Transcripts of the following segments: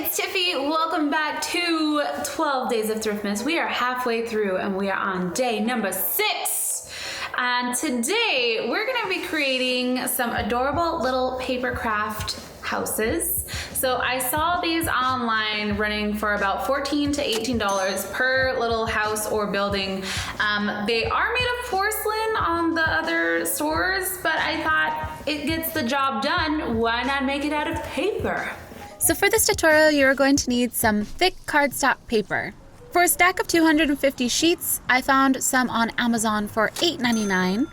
it's Tiffy. Welcome back to 12 Days of Thriftmas. We are halfway through and we are on day number 6. And today we're going to be creating some adorable little paper craft houses. So I saw these online running for about $14 to $18 per little house or building. They are made of porcelain on the other stores, but I thought it gets the job done. Why not make it out of paper? So for this tutorial, you're going to need some thick cardstock paper. For a stack of 250 sheets, I found some on Amazon for $8.99.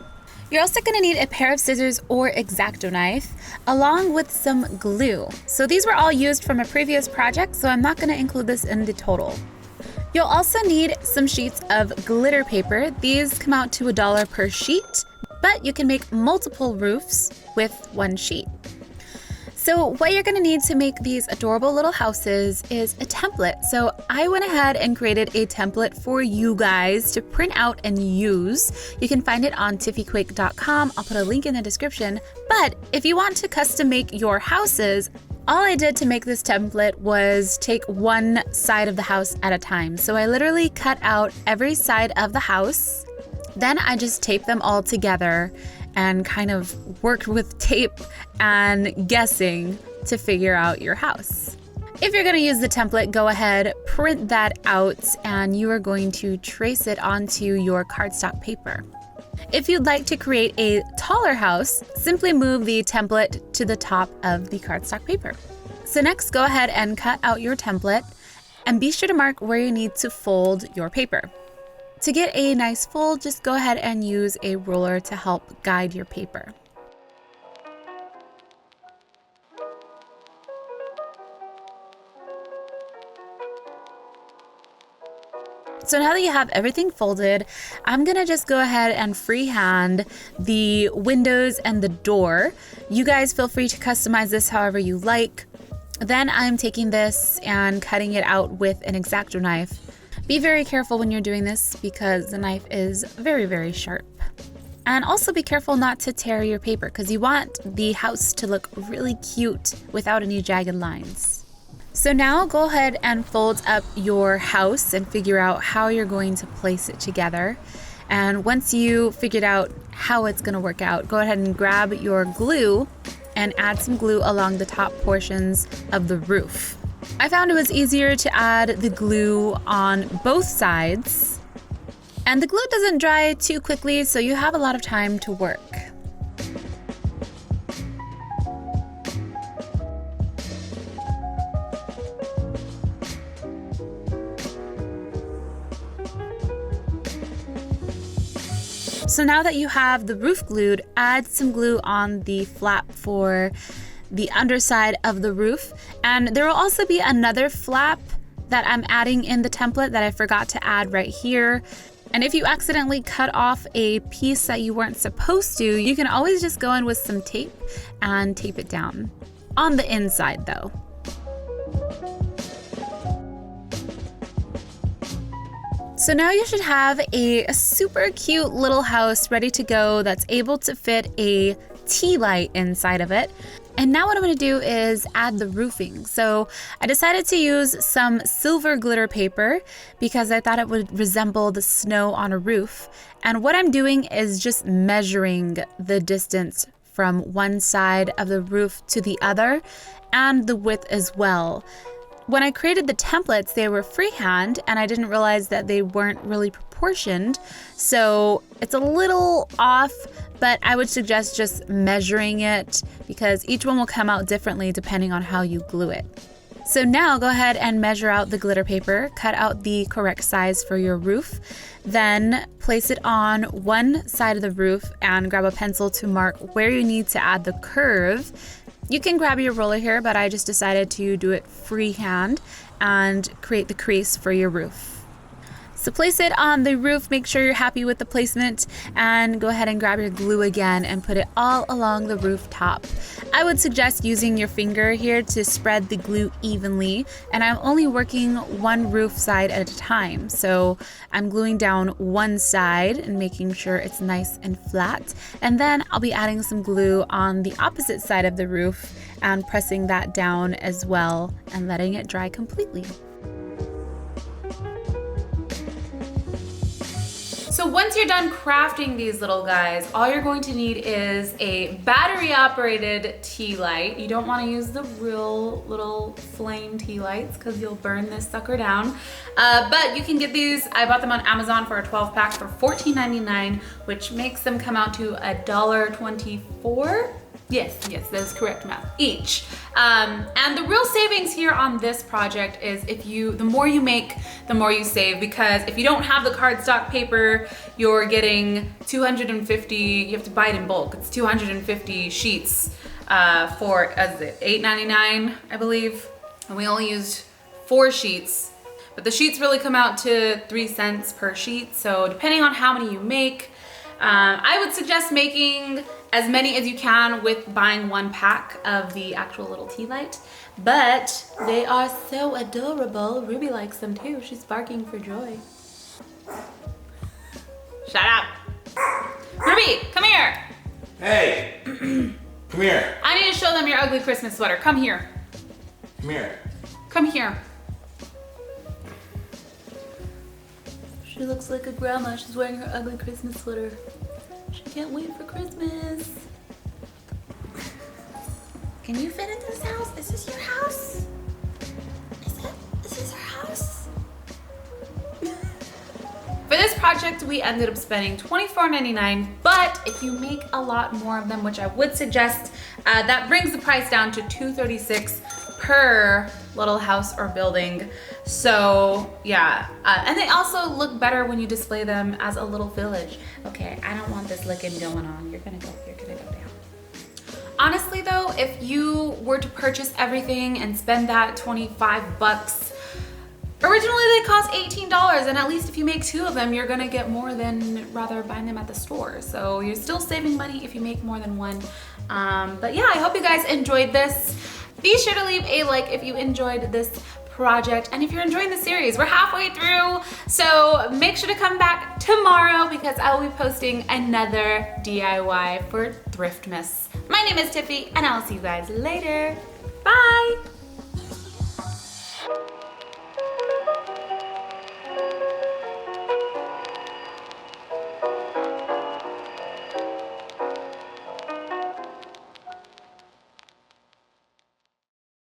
You're also going to need a pair of scissors or X-Acto knife, along with some glue. So these were all used from a previous project, so I'm not going to include this in the total. You'll also need some sheets of glitter paper. These come out to $1 per sheet, but you can make multiple roofs with one sheet. So what you're going to need to make these adorable little houses is a template. So I went ahead and created a template for you guys to print out and use. You can find it on TiffyQuake.com. I'll put a link in the description. But if you want to custom make your houses, all I did to make this template was take one side of the house at a time. So I literally cut out every side of the house. Then I just taped them all together and kind of worked with tape and guessing to figure out your house. If you're going to use the template, go ahead, print that out, and you are going to trace it onto your cardstock paper. If you'd like to create a taller house, simply move the template to the top of the cardstock paper. So next, go ahead and cut out your template, and be sure to mark where you need to fold your paper. To get a nice fold, just go ahead and use a ruler to help guide your paper. So now that you have everything folded, I'm gonna just go ahead and freehand the windows and the door. You guys feel free to customize this however you like. Then I'm taking this and cutting it out with an X-Acto knife. Be very careful when you're doing this because the knife is very, very sharp. And also be careful not to tear your paper because you want the house to look really cute without any jagged lines. So now go ahead and fold up your house and figure out how you're going to place it together. And once you figured out how it's going to work out, go ahead and grab your glue and add some glue along the top portions of the roof. I found it was easier to add the glue on both sides, and the glue doesn't dry too quickly, so you have a lot of time to work. So now that you have the roof glued, add some glue on the flap for the underside of the roof, and there will also be another flap that I'm adding in the template that I forgot to add right here. And if you accidentally cut off a piece that you weren't supposed to, you can always just go in with some tape and tape it down. On the inside though. So now you should have a super cute little house ready to go that's able to fit a tea light inside of it. And now what I'm going to do is add the roofing. So I decided to use some silver glitter paper because I thought it would resemble the snow on a roof. And what I'm doing is just measuring the distance from one side of the roof to the other and the width as well. When I created the templates, they were freehand and I didn't realize that they weren't really proportioned. So it's a little off, but I would suggest just measuring it because each one will come out differently depending on how you glue it. So now go ahead and measure out the glitter paper, cut out the correct size for your roof, then place it on one side of the roof and grab a pencil to mark where you need to add the curve. You can grab your roller here, but I just decided to do it freehand and create the crease for your roof. So place it on the roof, make sure you're happy with the placement, and go ahead and grab your glue again and put it all along the rooftop. I would suggest using your finger here to spread the glue evenly, and I'm only working one roof side at a time. So I'm gluing down one side and making sure it's nice and flat, and then I'll be adding some glue on the opposite side of the roof and pressing that down as well and letting it dry completely. So once you're done crafting these little guys, all you're going to need is a battery operated tea light. You don't want to use the real little flame tea lights because you'll burn this sucker down. But you can get these, I bought them on Amazon for a 12 pack for $14.99, which makes them come out to $1.24. Yes, that's correct math, each. And the real savings here on this project is the more you make, the more you save, because if you don't have the cardstock paper, you're getting 250, you have to buy it in bulk. It's 250 sheets for, $8.99, I believe. And we only used 4 sheets, but the sheets really come out to 3 cents per sheet. So depending on how many you make, I would suggest making as many as you can with buying 1 pack of the actual little tea light, but they are so adorable. Ruby likes them too. She's barking for joy. Shut up. Ruby, come here. Hey, come here. I need to show them your ugly Christmas sweater. Come here. Come here. Come here. She looks like a grandma. She's wearing her ugly Christmas sweater. She can't wait for Christmas. Can you fit into this house? Is this your house? Is this our house? For this project, we ended up spending $24.99, but if you make a lot more of them, which I would suggest, that brings the price down to $236 per little house or building. So yeah, and they also look better when you display them as a little village. Okay, I don't want this licking going on. You're gonna go down. Honestly though, if you were to purchase everything and spend that 25 bucks, originally they cost $18, and at least if you make 2 of them, you're gonna get more than rather buying them at the store. So you're still saving money if you make more than 1. But yeah, I hope you guys enjoyed this. Be sure to leave a like if you enjoyed this project, and if you're enjoying the series, we're halfway through, so make sure to come back tomorrow because I will be posting another DIY for THRIFTMAS. My name is Tiffy, and I'll see you guys later. Bye!